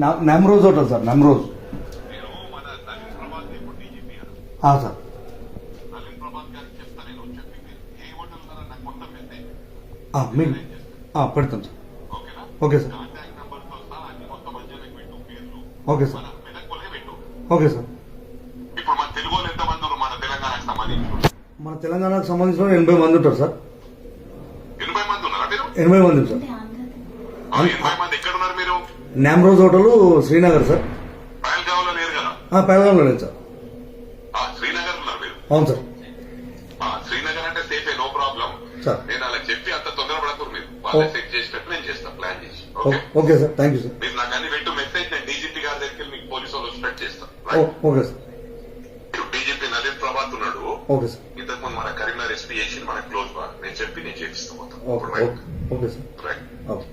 నెమ్రోజ్ hotel sir, నెమ్రోజ్. నేను మన నవీన్ ప్రభాత్ ఇప్పుడు డీజీపీ గారు సార్. నవీన్ ప్రభాత్ గారికి చెప్తా, నేను చెప్పి ఏ హోటల్ ద్వారా నాకు మొత్తం మెసేజ్ మీరు పెడతాను సార్. ఓకేనా? Okay sir. కాంటాక్ట్ నెంబర్ తో సహా అన్ని మొత్తం మధ్యాహ్నం పెట్టు పేర్లు. Okay sir. మన మెదక్కోలే పెట్టు. Okay sir. ఇప్పుడు మన తెలుగు వాళ్ళు ఎంతమంది ఉన్నారు మన తెలంగాణకు సంబంధించి? మన తెలంగాణకు సంబంధించిన 80 మంది ఉంటారు సార్. 80 మంది ఉన్నారా మీరు? 80 మంది సార్. 80 మంది ఎక్కడ ఉన్నారు మీరు? నెమ్రోజ్ హోటల్ శ్రీనగర్ సార్. పహల్గావ్ లో లేరు కదా? పెరగాంలో లేదు సార్. శ్రీనగర్ ఉన్నారు మీరు? అవును సార్. శ్రీనగర్ అంటే సేఫే, నో ప్రాబ్లం సార్. నేను అలా చెప్పి అంత తొందరపడకూరు, మీరు వాళ్ళే సెట్ చేసేటట్టు నేను చేస్తాను, ప్లాన్ చేసి. Okay okay sir, thank you sir. మీరు నాకు అన్ని పెట్టు మెసేజ్, నేను డీజీపీ గారి దగ్గరికి మీకు పోలీసు వాళ్ళు స్ప్రెడ్ చేస్తాను. Okay sir. DGP Naveen Prabhat ఉన్నాడు. Okay sir. ఇంతకుముందు మన కరీంనగర్ ఎస్పీ చేసి మన క్లోజ్ బాగా నేను చెప్పి నేను చేపిస్తాను మొత్తం. Okay sir. రైట్. ఓకే.